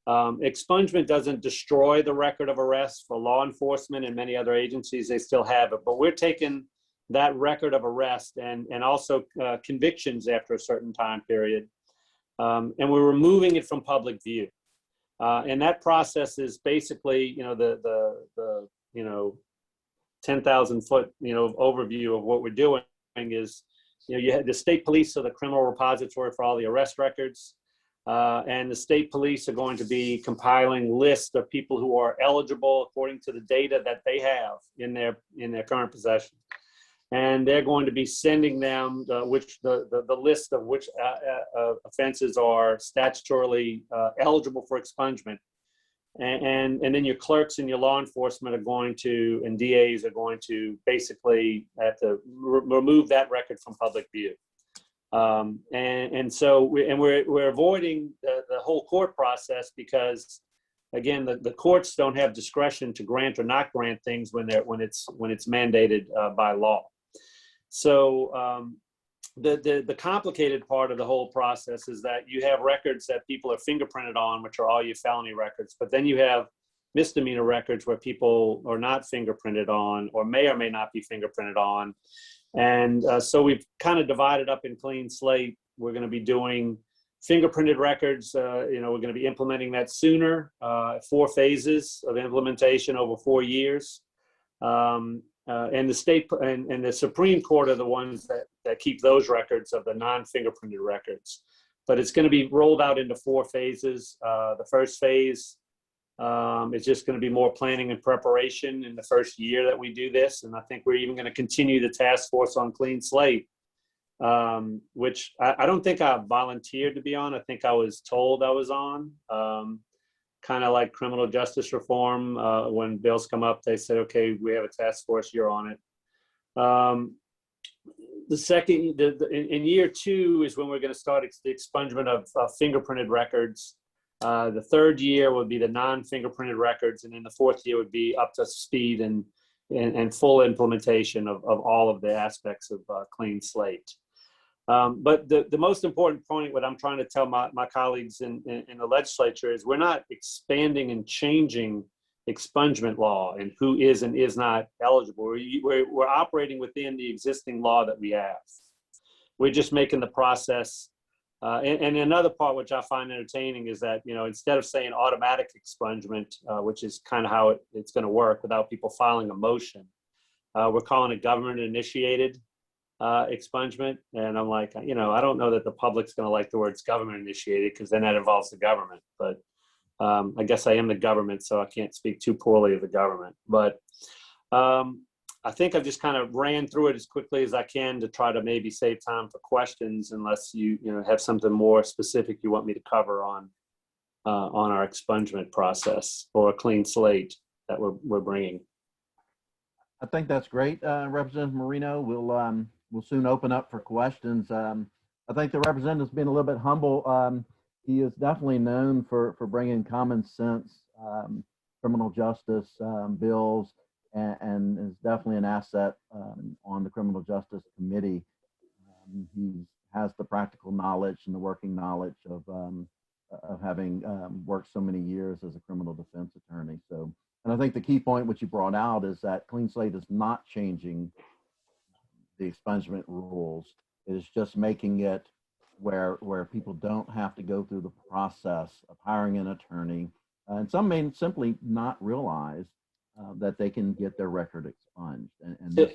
Expungement doesn't destroy the record of arrest. For law enforcement and many other agencies, they still have it, but we're taking that record of arrest and also convictions after a certain time period, and we're removing it from public view. And that process is basically, the 10,000 foot, overview of what we're doing is, you have the state police are the criminal repository for all the arrest records. And the state police are going to be compiling lists of people who are eligible according to the data that they have in their current possession. And they're going to be sending them the list of which offenses are statutorily eligible for expungement. And then your clerks and your law enforcement are going to, and DAs are going to basically have to remove that record from public view. So we're avoiding the whole court process because, again, the courts don't have discretion to grant or not grant things when it's mandated by law. So the complicated part of the whole process is that you have records that people are fingerprinted on, which are all your felony records, but then you have misdemeanor records where people are not fingerprinted on or may not be fingerprinted on. And so we've kind of divided up in Clean Slate. We're going to be doing fingerprinted records. We're going to be implementing that sooner, 4 phases of implementation over 4 years. And the state and the Supreme Court are the ones that keep those records of the non-fingerprinted records. But it's going to be rolled out into 4 phases. The first phase it's just going to be more planning and preparation in the first year that we do this. And I think we're even going to continue the task force on Clean Slate, which I don't think I volunteered to be on. I think I was told I was on, kind of like criminal justice reform. When bills come up, they said, okay, we have a task force, you're on it. The second, in year 2 is when we're going to start the expungement of fingerprinted records. The third year would be the non-fingerprinted records, and then the fourth year would be up to speed and full implementation of all of the aspects of Clean Slate. But the most important point, what I'm trying to tell my colleagues in the legislature is we're not expanding and changing expungement law and who is and is not eligible. We're operating within the existing law that we have. We're just making the process. And another part which I find entertaining is that, instead of saying automatic expungement, which is kind of how it's going to work without people filing a motion, we're calling it government initiated expungement. And I'm like, I don't know that the public's going to like the words government initiated because then that involves the government. But I guess I am the government, so I can't speak too poorly of the government. But I think I've just kind of ran through it as quickly as I can to try to maybe save time for questions, unless you have something more specific you want me to cover on our expungement process or a Clean Slate that we're bringing. I think that's great, Representative Marino. We'll soon open up for questions. I think the representative's been a little bit humble. He is definitely known for bringing common sense criminal justice bills, and is definitely an asset on the Criminal Justice Committee. He has the practical knowledge and the working knowledge of of having worked so many years as a criminal defense attorney. So, and I think the key point which you brought out is that Clean Slate is not changing the expungement rules. It is just making it where people don't have to go through the process of hiring an attorney. And some may simply not realize that they can get their record expunged.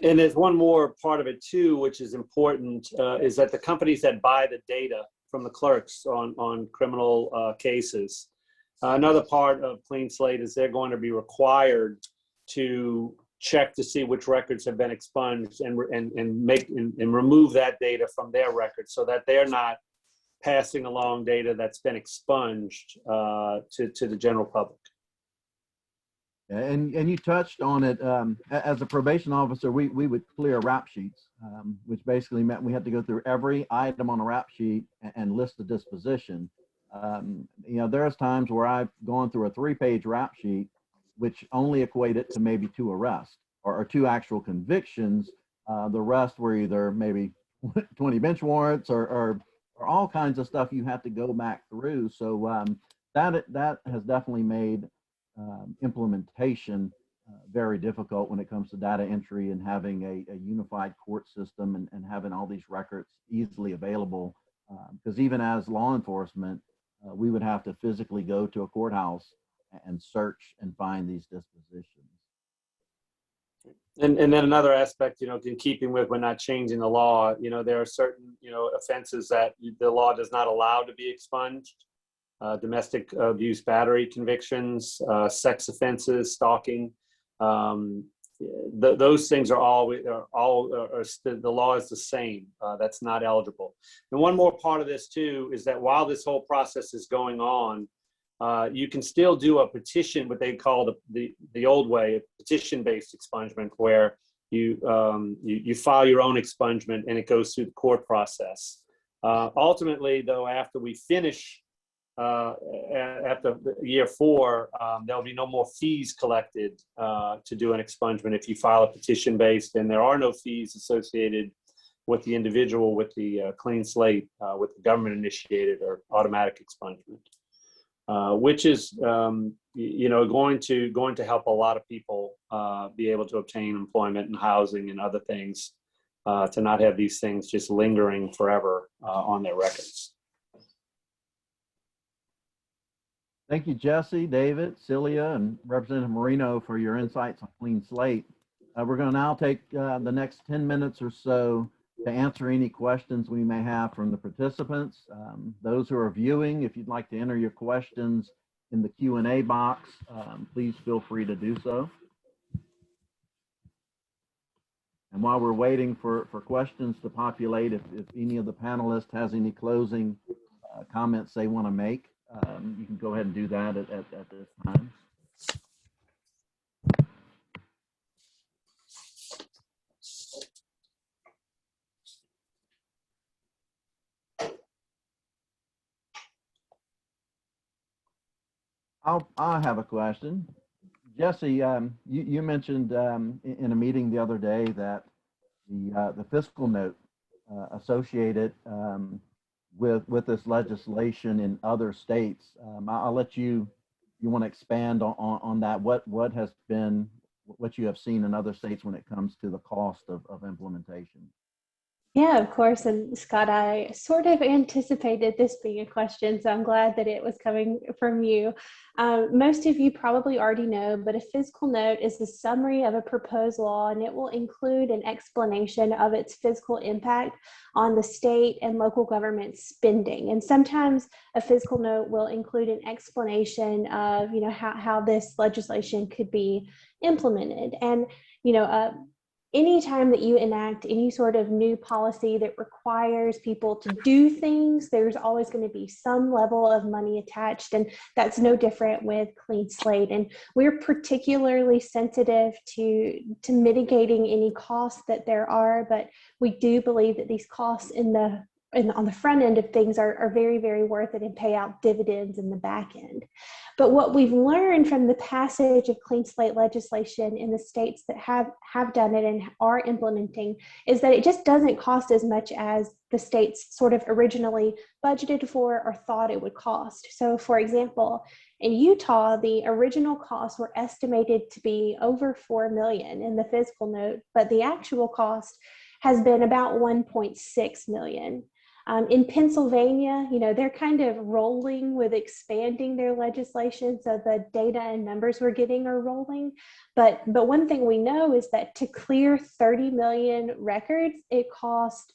And there's one more part of it too, which is important, is that the companies that buy the data from the clerks on criminal cases, another part of Clean Slate is they're going to be required to check to see which records have been expunged and remove that data from their records so that they're not passing along data that's been expunged to the general public. And you touched on it. As a probation officer, we would clear rap sheets, which basically meant we had to go through every item on a rap sheet and list the disposition. You know, there's times where I've gone through a 3-page rap sheet, which only equated to maybe 2 arrests or 2 actual convictions. The rest were either maybe 20 bench warrants or all kinds of stuff you have to go back through. So that has definitely made implementation very difficult when it comes to data entry and having a unified court system and having all these records easily available. Because even as law enforcement, we would have to physically go to a courthouse and search and find these dispositions. And then another aspect, you know, in keeping with we're not changing the law, you know, there are certain, you know, offenses that the law does not allow to be expunged. Domestic abuse battery convictions, sex offenses, stalking. Those things are the law is the same. That's not eligible. And one more part of this too is that while this whole process is going on, you can still do a petition, what they call the old way, a petition-based expungement, where you file your own expungement and it goes through the court process. Ultimately, though, after we finish, after year 4, there'll be no more fees collected to do an expungement if you file a petition-based, and there are no fees associated with the individual with the Clean Slate, with the government-initiated or automatic expungement. Which is, you know, going to help a lot of people be able to obtain employment and housing and other things, to not have these things just lingering forever on their records. Thank you, Jesse, David, Celia, and Representative Marino for your insights on Clean Slate. We're going to now take the next 10 minutes or so to answer any questions we may have from the participants. Those who are viewing, if you'd like to enter your questions in the Q&A box, please feel free to do so. And while we're waiting for questions to populate, if any of the panelists has any closing comments they want to make, you can go ahead and do that at this time. I have a question. Jesse, you mentioned in a meeting the other day that the fiscal note associated with this legislation in other states. I'll let you want to expand on that. What has been, what you have seen in other states when it comes to the cost of implementation? Yeah, of course. And Scott, I sort of anticipated this being a question, so I'm glad that it was coming from you. Most of you probably already know, but a fiscal note is the summary of a proposed law, and it will include an explanation of its fiscal impact on the state and local government spending. And sometimes a fiscal note will include an explanation of, you know, how this legislation could be implemented. And, you know, anytime that you enact any sort of new policy that requires people to do things, there's always going to be some level of money attached, and that's no different with Clean Slate. And we're particularly sensitive to mitigating any costs that there are, but we do believe that these costs in the on the front end of things are very, very worth it and pay out dividends in the back end. But what we've learned from the passage of clean slate legislation in the states that have done it and are implementing is that it just doesn't cost as much as the states sort of originally budgeted for or thought it would cost. So for example, in Utah, the original costs were estimated to be over $4 million in the fiscal note, but the actual cost has been about $1.6 million. In Pennsylvania, they're kind of rolling with expanding their legislation, so the data and numbers we're getting are rolling. But one thing we know is that to clear 30 million records, it cost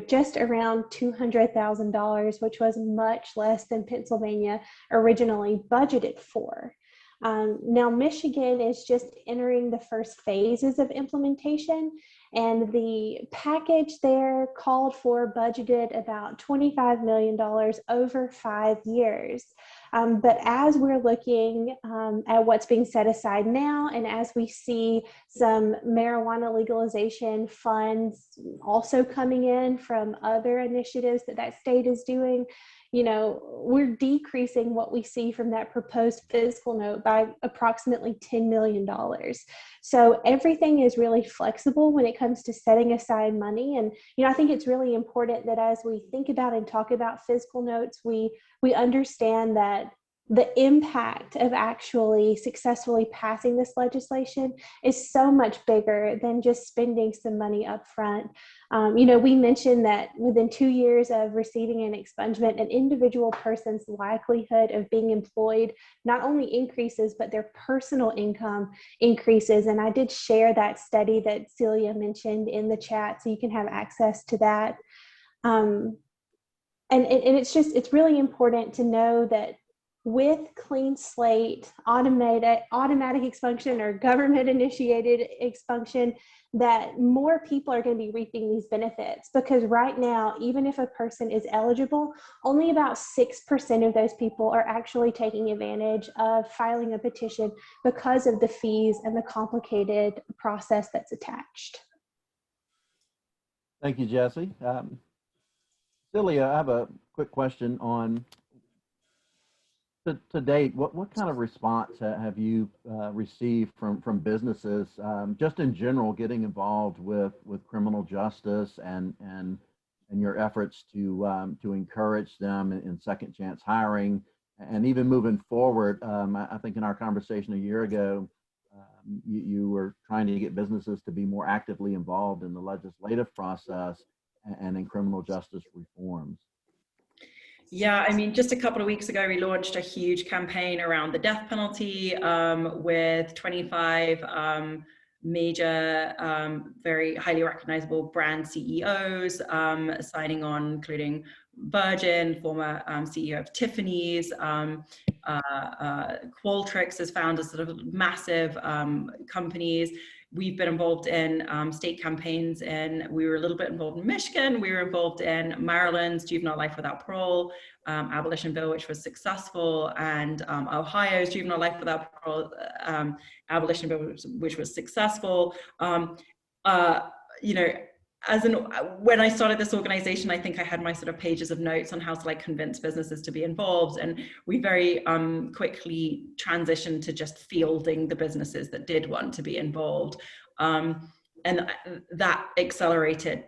just around $200,000, which was much less than Pennsylvania originally budgeted for. Now, Michigan is just entering the first phases of implementation, and the package there called for budgeted about $25 million over 5 years. But as we're looking at what's being set aside now, and as we see some marijuana legalization funds also coming in from other initiatives that state is doing, we're decreasing what we see from that proposed fiscal note by approximately $10 million. So everything is really flexible when it comes to setting aside money. And, I think it's really important that as we think about and talk about fiscal notes, we understand that the impact of actually successfully passing this legislation is so much bigger than just spending some money up front. We mentioned that within 2 years of receiving an expungement, an individual person's likelihood of being employed not only increases, but their personal income increases. And I did share that study that Celia mentioned in the chat, so you can have access to that. And it's really important to know that with clean slate, automatic expunction or government initiated expunction, that more people are going to be reaping these benefits, because right now, even if a person is eligible, only about 6% of those people are actually taking advantage of filing a petition because of the fees and the complicated process that's attached. Thank you, Jesse. Celia, I have a quick question on to date, what kind of response have you received from businesses, just in general, getting involved with criminal justice and your efforts to encourage them in second chance hiring, and even moving forward? I think in our conversation a year ago, you were trying to get businesses to be more actively involved in the legislative process and in criminal justice reforms. Yeah, I mean, just a couple of weeks ago, we launched a huge campaign around the death penalty with 25 major, very highly recognizable brand CEOs signing on, including Virgin, former CEO of Tiffany's, Qualtrics has founded sort of massive companies. We've been involved in state campaigns, and we were a little bit involved in Michigan. We were involved in Maryland's juvenile life without parole abolition bill, which was successful, and Ohio's juvenile life without parole abolition bill, which was successful. When I started this organization, I think I had my sort of pages of notes on how to convince businesses to be involved, and we very quickly transitioned to just fielding the businesses that did want to be involved, and that accelerated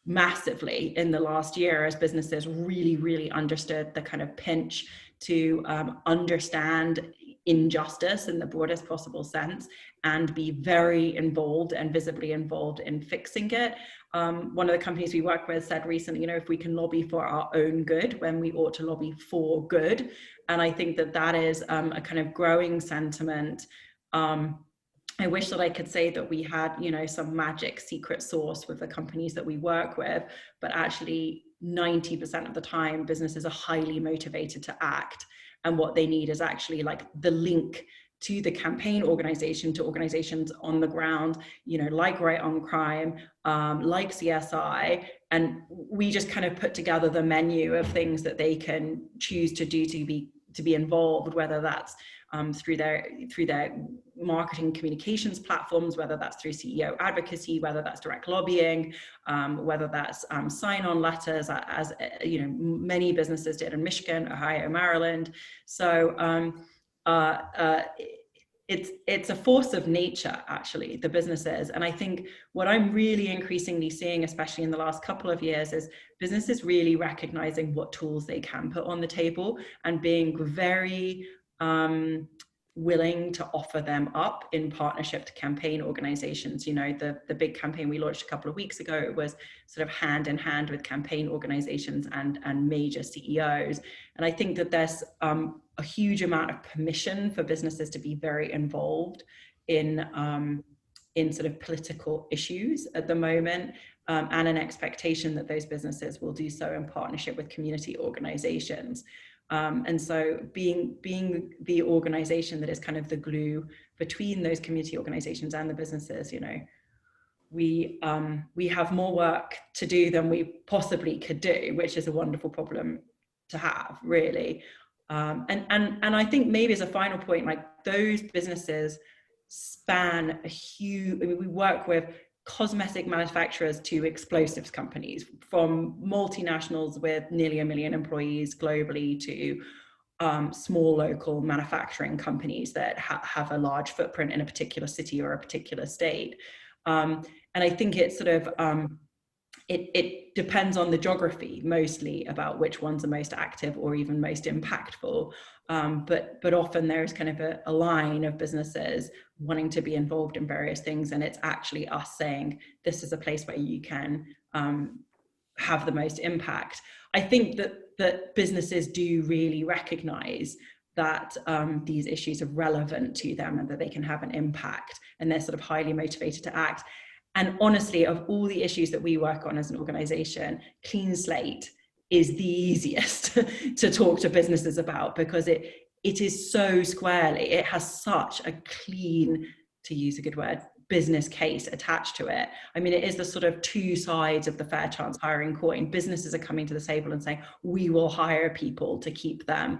massively in the last year as businesses really understood the kind of pinch to understand injustice in the broadest possible sense and be very involved and visibly involved in fixing it. One of the companies we work with said recently, if we can lobby for our own good when we ought to lobby for good. And I think that is a kind of growing sentiment. I wish that I could say that we had, some magic secret sauce with the companies that we work with, but actually 90% of the time, businesses are highly motivated to act. And what they need is actually the link to the campaign organization, to organizations on the ground, like Right on Crime, like CSI. And we just kind of put together the menu of things that they can choose to do to be involved, whether that's through their marketing communications platforms, whether that's through CEO advocacy, whether that's direct lobbying, whether that's sign-on letters, as you know, many businesses did in Michigan, Ohio, Maryland. So it's a force of nature, actually, the businesses. And I think what I'm really increasingly seeing, especially in the last couple of years, is businesses really recognizing what tools they can put on the table and being very willing to offer them up in partnership to campaign organizations. You know, the big campaign we launched a couple of weeks ago, it was sort of hand in hand with campaign organizations and major CEOs. And I think that there's a huge amount of permission for businesses to be very involved in sort of political issues at the moment, and an expectation that those businesses will do so in partnership with community organizations. And so being the organization that is kind of the glue between those community organizations and the businesses, you know, we have more work to do than we possibly could do, which is a wonderful problem to have, really. And I think maybe as a final point, like, those businesses span a huge, I mean, we work with cosmetic manufacturers to explosives companies, from multinationals with nearly 1 million employees globally to small local manufacturing companies that have a large footprint in a particular city or a particular state. And I think it's sort of, it depends on the geography mostly about which ones are most active or even most impactful. But often there's kind of a line of businesses wanting to be involved in various things, and it's actually us saying, this is a place where you can have the most impact. I think that businesses do really recognize that these issues are relevant to them and that they can have an impact, and they're sort of highly motivated to act. And honestly, of all the issues that we work on as an organization, Clean Slate is the easiest to talk to businesses about, because it is so squarely, it has such a clean, to use a good word, business case attached to it. I mean, it is the sort of two sides of the fair chance hiring coin. Businesses are coming to the table and saying, we will hire people to keep them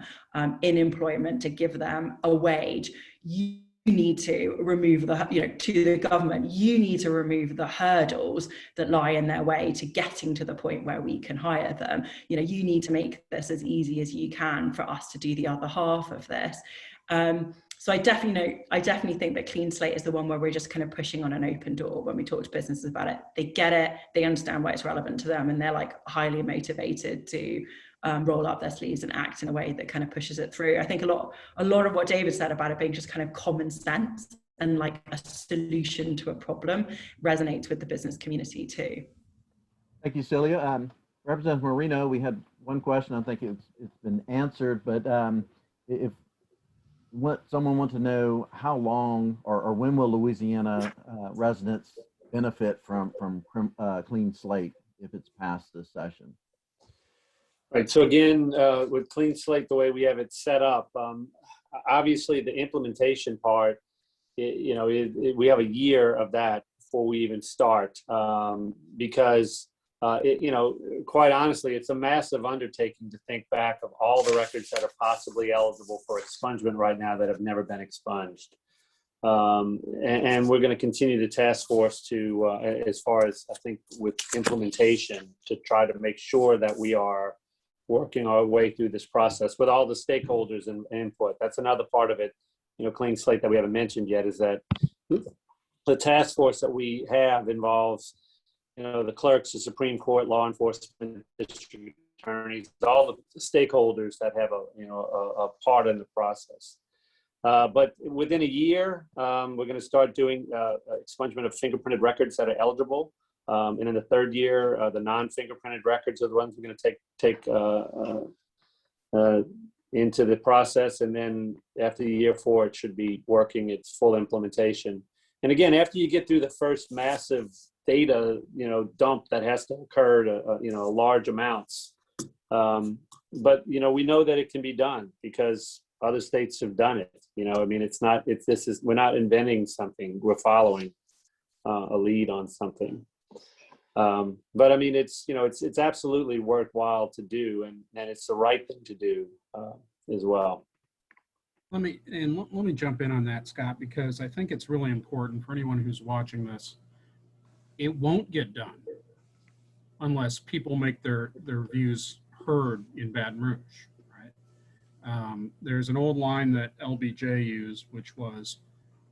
in employment, to give them a wage. You need to remove the, you know, to the government, you need to remove the hurdles that lie in their way to getting to the point where we can hire them. You know, you need to make this as easy as you can for us to do the other half of this. So I definitely think that Clean Slate is the one where we're just kind of pushing on an open door when we talk to businesses about it. They get it, they understand why it's relevant to them, and they're like highly motivated to roll up their sleeves and act in a way that kind of pushes it through. I think a lot of what David said about it being just kind of common sense and like a solution to a problem resonates with the business community too. Thank you, Celia. Representative Marino, we had one question. I think it's been answered, but if someone wants to know how long or when will Louisiana residents benefit from Clean Slate if it's passed this session? Right. So again, with Clean Slate, the way we have it set up, obviously the implementation part, we have a year of that before we even start, because quite honestly, it's a massive undertaking to think back of all the records that are possibly eligible for expungement right now that have never been expunged. And we're going to continue the task force to, as far as I think with implementation, to try to make sure that we are working our way through this process with all the stakeholders and input. That's another part of it, Clean Slate that we haven't mentioned yet, is that the task force that we have involves, the clerks, the Supreme Court, law enforcement, district attorneys, all the stakeholders that have a part in the process. But within a year, we're going to start doing expungement of fingerprinted records that are eligible. And in the third year, the non-fingerprinted records are the ones we're going to take into the process. And then after year 4, it should be working its full implementation. And again, after you get through the first massive data, dump that has to occur to, large amounts. But, we know that it can be done because other states have done it. We're not inventing something. We're following a lead on something. But I mean, it's absolutely worthwhile to do, and it's the right thing to do as well. Let me jump in on that, Scott, because I think it's really important for anyone who's watching this. It won't get done unless people make their views heard in Baton Rouge, right? There's an old line that LBJ used, which was,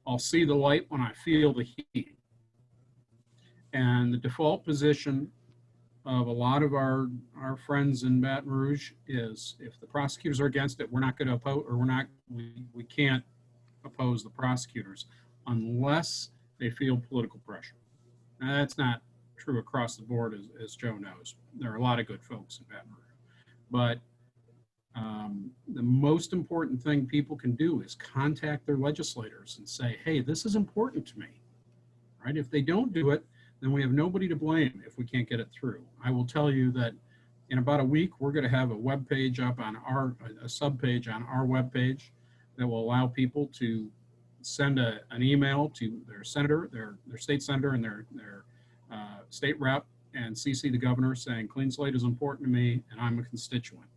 "I'll see the light when I feel the heat." And the default position of a lot of our friends in Baton Rouge is, if the prosecutors are against it, we're not going to oppose, or we can't oppose the prosecutors unless they feel political pressure. Now, that's not true across the board, as Joe knows. There are a lot of good folks in Baton Rouge. But the most important thing people can do is contact their legislators and say, hey, this is important to me, right? If they don't do it, then we have nobody to blame if we can't get it through. I will tell you that in about a week, we're going to have a web page up on a sub-page on our web page that will allow people to send an email to their senator, their state senator, and their state rep, and CC the governor saying, Clean Slate is important to me, and I'm a constituent.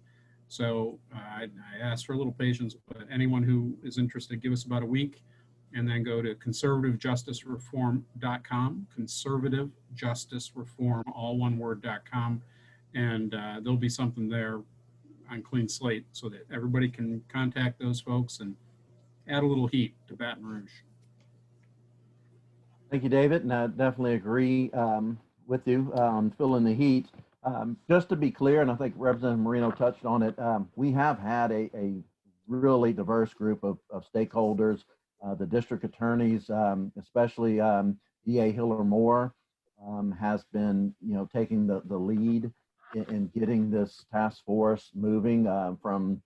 So I ask for a little patience, but anyone who is interested, give us about a week, and then go to conservativejusticereform.com, conservativejusticereform, all one word.com, and there'll be something there on Clean Slate so that everybody can contact those folks and add a little heat to Baton Rouge. Thank you, David, and I definitely agree with you on filling the heat. Just to be clear, and I think Representative Marino touched on it, we have had a really diverse group of stakeholders. The district attorneys, especially DA Hiller Moore, has been, taking the lead in getting this task force moving, from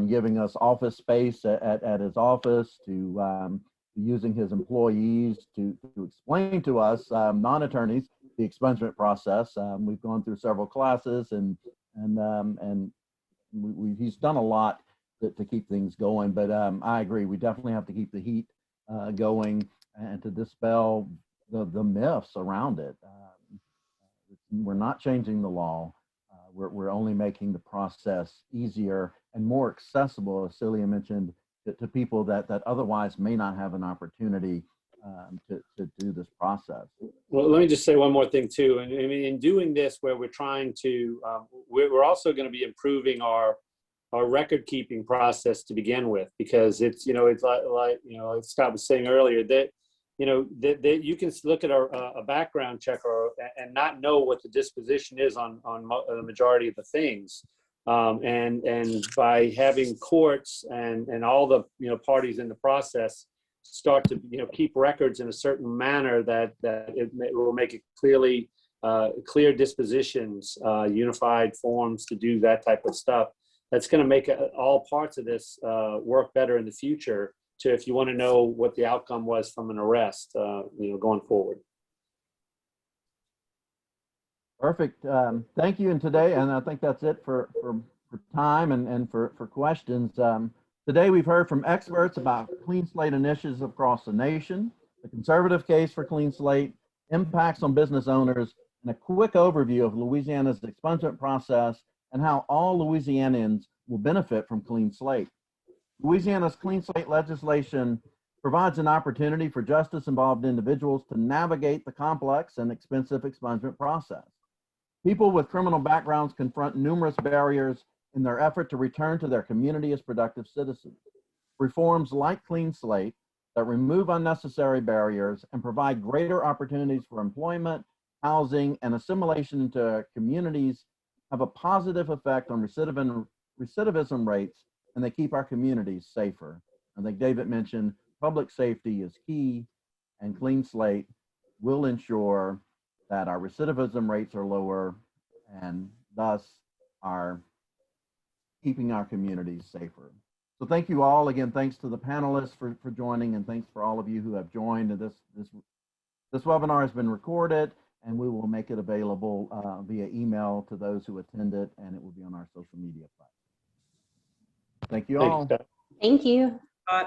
giving us office space at his office to using his employees to explain to us non-attorneys the expungement process. We've gone through several classes, and he's done a lot to keep things going. But I agree, we definitely have to keep the heat going and to dispel the myths around it. We're not changing the law. We're only making the process easier and more accessible, as Celia mentioned, to people that otherwise may not have an opportunity to do this process. Well, let me just say one more thing too. And I mean, in doing this, where we're trying to, we're also going to be improving our record keeping process to begin with, because it's like Scott was saying earlier, that that you can look at a background check and not know what the disposition is on the majority of the things. And by having courts and all the parties in the process start to keep records in a certain manner that it will make it clear dispositions, unified forms to do that type of stuff. That's going to make all parts of this work better in the future. If you want to know what the outcome was from an arrest, going forward. Perfect. Thank you. And today, and I think that's it for time and for questions. Today, we've heard from experts about Clean Slate initiatives across the nation, the conservative case for Clean Slate, impacts on business owners, and a quick overview of Louisiana's expungement process and how all Louisianians will benefit from Clean Slate. Louisiana's Clean Slate legislation provides an opportunity for justice-involved individuals to navigate the complex and expensive expungement process. People with criminal backgrounds confront numerous barriers in their effort to return to their community as productive citizens. Reforms like Clean Slate that remove unnecessary barriers and provide greater opportunities for employment, housing, and assimilation into communities have a positive effect on recidivism rates, and they keep our communities safer. I think David mentioned public safety is key, and Clean Slate will ensure that our recidivism rates are lower and thus are keeping our communities safer. So thank you all. Again, thanks to the panelists for joining, and thanks for all of you who have joined. This webinar has been recorded, and we will make it available via email to those who attended, and it will be on our social media platform. Thank you all. Thank you. Thank you. Bye.